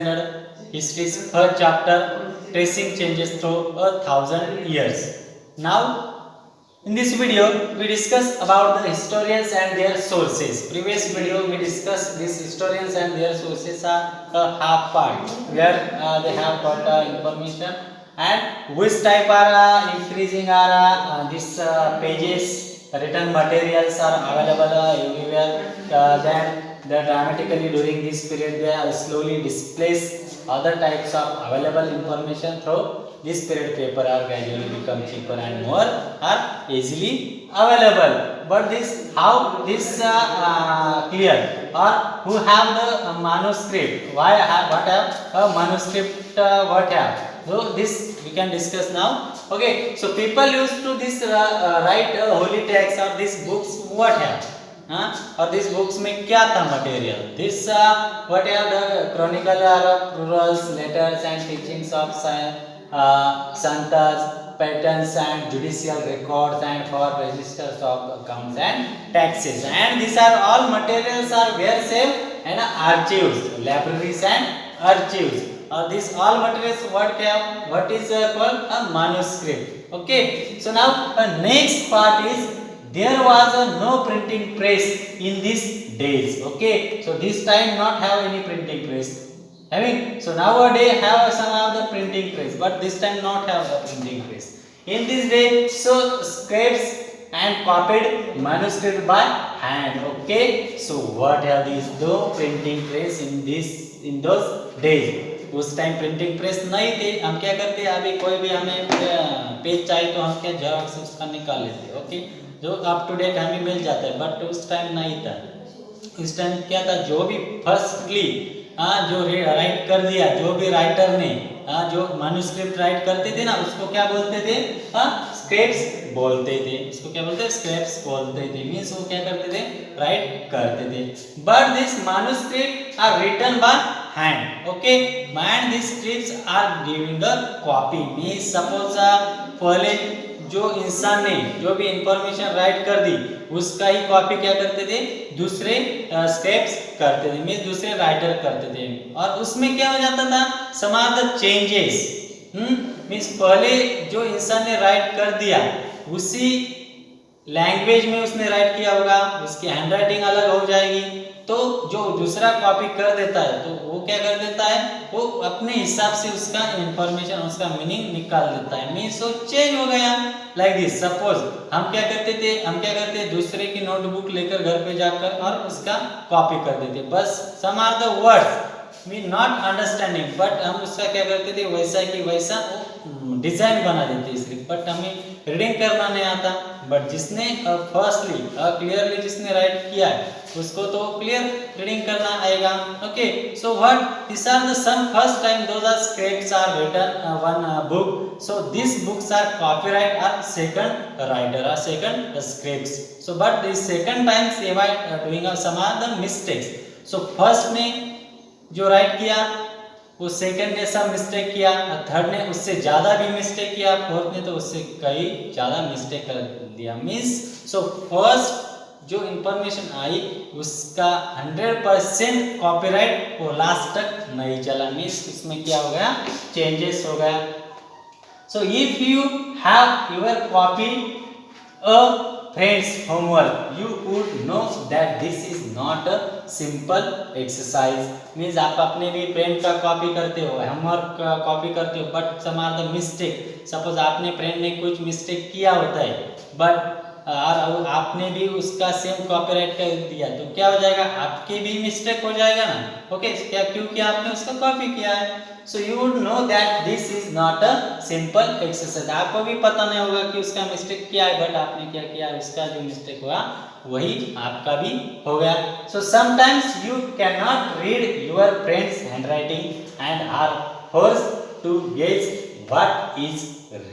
History's first chapter, tracing changes through 1,000 years. Now, in this video, we discuss about the historians and their sources. Previous video, we discussed these historians and their sources are a half part, where they have got information and which type are increasing are these pages, written materials are available everywhere. Then the dramatically during this period they are slowly displace other types of available information through this period. Paper are gradually become cheaper and more are easily available. But this how this clear or who have the manuscript, why have what have a manuscript, what have, so this we can discuss now. Okay, so people used to this write holy texts or these books what have, और this books में क्या था material, this what are the chronicle are plurals letters and teachings of saints patents and judicial records and for registers of accounts and taxes, and these are all materials are where saved and archives, libraries and archives. These all materials what is called a manuscript. Okay, so now next part is there was no printing press in these days. Okay, so this time not have any printing press having, so nowadays have some of the printing press, but this time not have the printing press in this day. So scripts and copied manuscript by hand. Okay, so what are these no printing press in those days. उस time printing press नहीं थे, हम क्या करते अभी कोई भी हमें पेज चाहिए तो हम क्या जेरॉक्स उसका निकाल लेते. ओके, जो अप टू डेट हमें मिल जाता है, बट उस टाइम नहीं था. उस टाइम क्या था, जो भी फर्स्टली जो राइट कर दिया, जो भी राइटर ने जो मैन्युस्क्रिप्ट राइट करते थे ना, उसको क्या बोलते थे, स्क्रिप्ट्स बोलते थे. उसको क्या बोलते थे, स्क्रिप्ट्स बोलते थे. मींस वो क्या करते थे, राइट करते थे. But this manuscript are written by hand. Okay, and this scripts are giving a copy. Means suppose पहले जो इंसान ने जो भी इंफॉर्मेशन राइट कर दी उसका ही कॉपी क्या करते थे, दूसरे स्क्रिप्ट्स करते थे. मींस दूसरे राइटर करते थे. और उसमें क्या हो जाता था, सम ऑफ द चेंजेस. मींस पहले जो इंसान ने राइट कर दिया उसी लैंग्वेज में उसने राइट किया होगा, उसकी हैंडराइटिंग अलग हो जाएगी. तो जो दूसरा कॉपी कर देता है तो वो क्या कर देता है, वो अपने हिसाब से उसका इंफॉर्मेशन, उसका मीनिंग निकाल देता है. मीन्स वो चेंज हो गया. लाइक दिस सपोज हम क्या करते दूसरे की नोटबुक लेकर घर पे जाकर और उसका कॉपी कर देते. बस some are the words we not understanding, but हम उसका क्या करते थे, वैसा की वैसा डिजाइन बना देते स्क्रिप्ट. बट हमें रीडिंग करना नहीं आता. बट जिसने फर्स्टली क्लियरली जिसने राइट किया है उसको तो क्लियर रीडिंग करना आएगा. Okay, so what this are the some first time those are scripts are written one book. So this books are copyright are second writer are second scripts. So but this second times they are doing some are the mistakes. So first ने जो right किया वो second ने सब mistake किया, third ने उससे ज़्यादा भी मिस्टेक किया, फोर्थ ने तो उससे कई ज़्यादा मिस्टेक कर दिया. मीन्स सो फर्स्ट जो इंफॉर्मेशन आई उसका 100% कॉपीराइट वो लास्ट तक नहीं चला. मीन्स इसमें क्या हो गया, चेंजेस हो गया. So if you have your copy a friends homework, you would know that this is not a simple exercise. means आप अपने भी फ्रेंड का कॉपी करते हो, होमवर्क का कॉपी करते हो, but some are the mistake. Suppose आपने फ्रेंड ने कुछ मिस्टेक किया होता है, बट और आपने भी उसका सेम कॉपीराइट कर दिया, तो क्या हो जाएगा, आपके भी मिस्टेक हो जाएगा ना. ओके, क्या, क्योंकि आपने उसका कॉपी किया है. So you would know that this is not a simple exercise. आपको भी पता नहीं होगा कि उसका मिस्टेक क्या है, बट आपने क्या किया, उसका जो मिस्टेक हुआ वही आपका भी हो गया. So sometimes you can not read your friend's handwriting and are forced to guess what is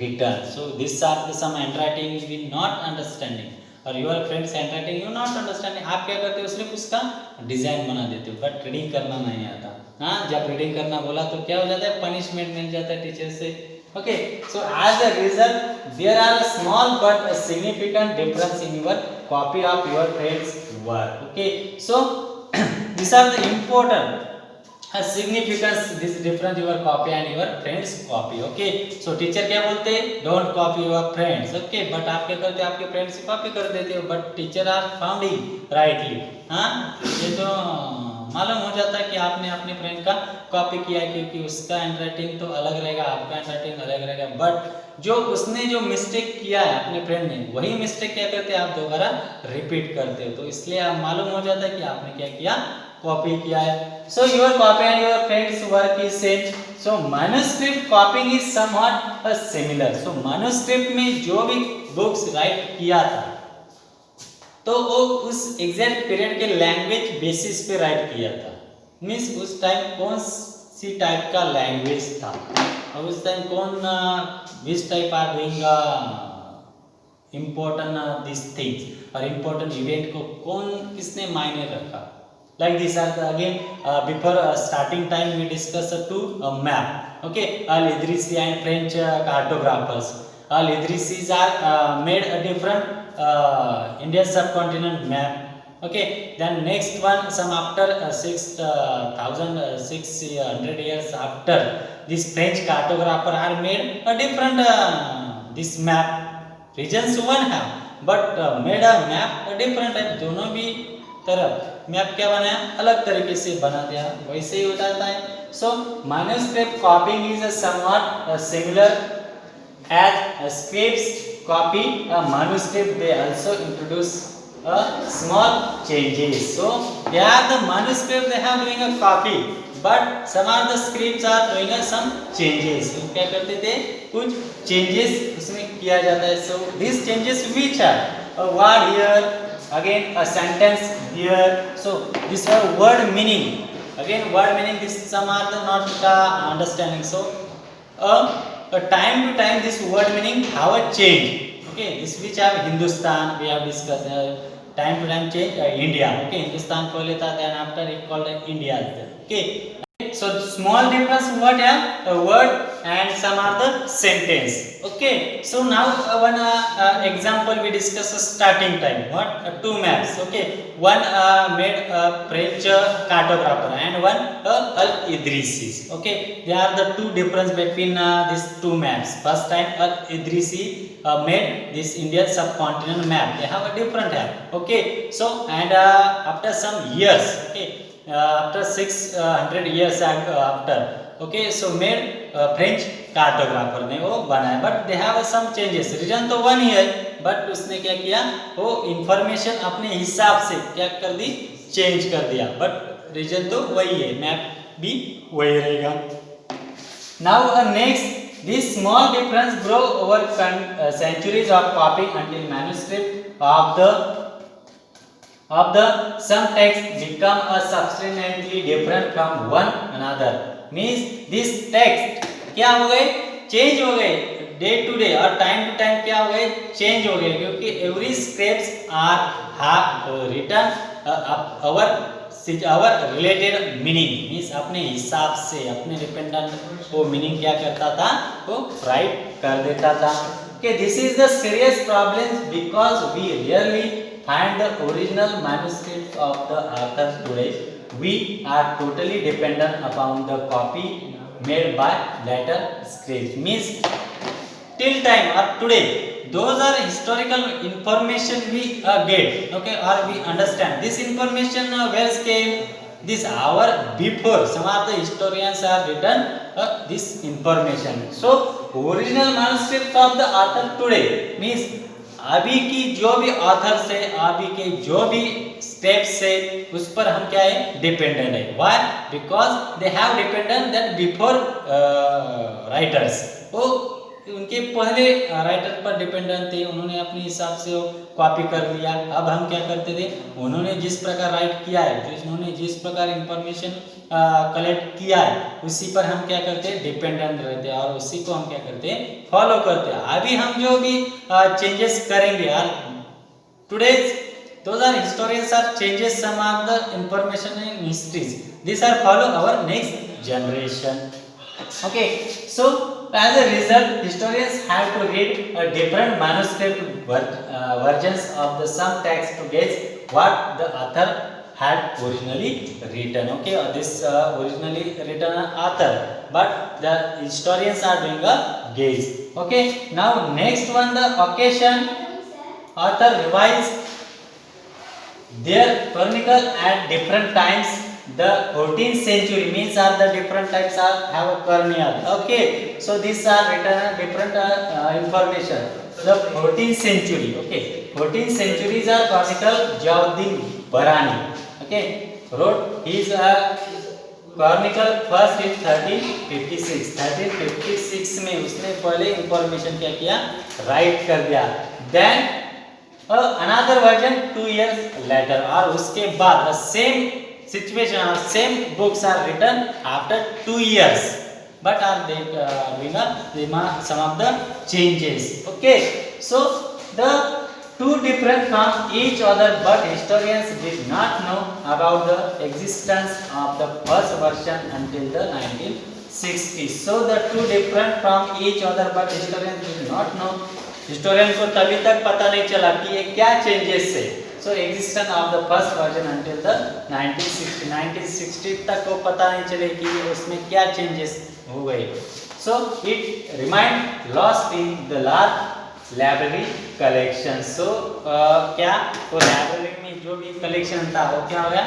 written. So these are the some handwriting we not understanding, और your friends handwriting you not understanding. आप क्या करते हो, सिर्फ उसका design बना देते हो, बट रीडिंग करना नहीं आता. हाँ, जब रीडिंग करना बोला तो क्या हो जाता है, पनिशमेंट मिल जाता है टीचर से. Okay, so as a result there are small but significant difference in your copy of your friend's work. Okay, so these are the important significance this difference your copy and your friends copy. Okay, so teacher क्या बोलते हैं, don't copy your friends. Okay, but आप क्या करते हैं, आपके friends से copy कर देते हो, but teacher are founding rightly. हाँ, ये तो मालूम हो जाता है कि आपने अपने फ्रेंड का कॉपी किया है, क्योंकि उसका हैंडराइटिंग तो अलग रहेगा, आपका हैंडराइटिंग अलग रहेगा. बट जो उसने जो मिस्टेक किया है अपने फ्रेंड ने, वही मिस्टेक क्या करते हैं, आप दोबारा रिपीट करते हो. तो इसलिए आप मालूम हो जाता है कि आपने क्या किया, कॉपी किया है. So your copy and your friend's work is same. So manuscript copying is somewhat similar. So manuscript में जो भी बुक्स राइट किया था, तो वो उस एग्जैक्ट पीरियड के लैंग्वेज बेसिस पे राइट किया था. मीन्स उस टाइम कौन सी टाइप का लैंग्वेज था, और उस टाइम कौन which type are doing important this things, और इम्पोर्टेंट इवेंट को कौन किसने मायने रखा. Like this again before starting time we discuss two map. Okay, Al-Idrisi and French cartographers. Al-Idrisis are made a different Indian subcontinent map. Okay, then next one, some after 6,600 years after, this French cartographer are made a different this map. Regions one have, but made a map a different type. दोनों भी तरफ map क्या बनाया, अलग तरीके से बना दिया, वैसे ही हो जाता है. So manuscript copying is somewhat similar as scripts copy a manuscript. They also introduce a small changes. So they are the manuscript, they have doing a copy, but some are the scripts are doing a some changes. क्या करते थे, कुछ changes उसमें किया जाता है. So this changes which are a word here, again a sentence here. So this are word meaning, again word meaning, this some are the not understanding. So time to time this word meaning have a change. Okay, this which have Hindustan we have discussed, time to time change. India, okay, Hindustan पहले था, then after it called India. Okay, so small difference what have a word and some are the sentence. Okay, so now one example we discuss starting time. What two maps. Okay, one made a French cartographer and one Al-Idrisi. Okay, there are the two difference between these two maps. First time Al-Idrisi made this Indian subcontinent map. They have a different map. Okay, so and after some years, okay, after 600 years after, okay, so made French cartographer ने वो बनाया, but they have some changes. Reason तो one ही है, but उसने क्या किया, वो इंफॉर्मेशन अपने हिसाब से क्या कर दी, चेंज कर दिया, बट रीजन तो वही है, मैप भी वही रहेगा. Now next, this small difference grow over centuries of copying until manuscript of the some text become a substantially different from one another. Means this text क्या हो गए, चेंज हो गए डे टू डे, और time to time क्या हो गए, change हो गए, क्योंकि every scripts are written our related meaning. Means अपने हिसाब से, अपने डिपेंडेंट वो मीनिंग क्या करता था, वो राइट कर देता था. Okay, this is the serious problem because we rarely find the original manuscript of the author today. We are totally dependent upon the copy made by later scripts. Means till time or today, those are historical information we get, okay, or we understand. This information where came this hour before. Some of the historians are written this information. So original manuscript of the author today means अभी की जो भी author से, अभी के जो भी steps से, उस पर हम क्या है, डिपेंडेंट है. Why, because they have dependent that before writers. वो उनके पहले राइटर पर डिपेंडेंट थे, उन्होंने अपने हिसाब से वो कॉपी कर लिया. अब हम क्या करते थे, उन्होंने जिस प्रकार राइट किया है, उन्होंने जिस प्रकार इंफॉर्मेशन कलेक्ट किया है, उसी पर हम क्या करते हैं, डिपेंडेंट रहते हैं, और उसी को हम क्या करते हैं, फॉलो करते हैं. अभी हम जो भी चेंजेस करेंगे, today's those are historians are changes some of the information in histories. These are follow our next generation. Okay, so as a result, historians have to read a different manuscript versions of the some text to gauge what the author had originally written. Okay, this originally written author, but the historians are doing a guess. Okay, now next one, the occasion author revised their chronicle at different times. The 14th century means are the different types are have a chronicle. Okay, so these are written different information. The 14th century, okay, 14th centuries are chronicle Jauddin Barani, okay, wrote his chronicle first in 1356. 1356 में उसने पहले information क्या किया, write कर दिया. Then another version 2 years later, और उसके बाद the same situation or same books are written after 2 years, but are they doing some of the changes. Okay, so the two different from each other, but historians did not know about the existence of the first version until the 1960s. So the two different from each other, but historians did not know. Historian को तभी तक पता नहीं चला कि ये क्या changes है. So existence of the first version until the 1960 तक को पता नहीं चले कि उसमें क्या चेंजेस हो गए. So it remind lost in the large library collection. So क्या वो लाइब्रेरी में जो भी कलेक्शन था वो क्या हो गया,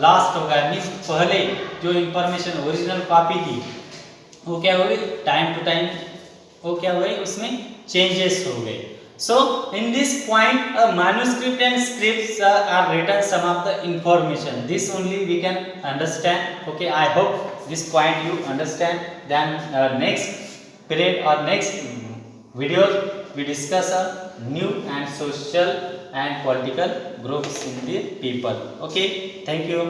लॉस्ट हो गया. मीन्स पहले जो इंफॉर्मेशन ओरिजिनल कॉपी थी वो क्या हो गई, टाइम टू टाइम वो क्या हुए, उसमें चेंजेस हो गए. So in this point manuscript and scripts are written some of the information. This only we can understand. Okay, I hope this point you understand. Then next period or next video we discuss new and social and political groups in the people. Okay, thank you.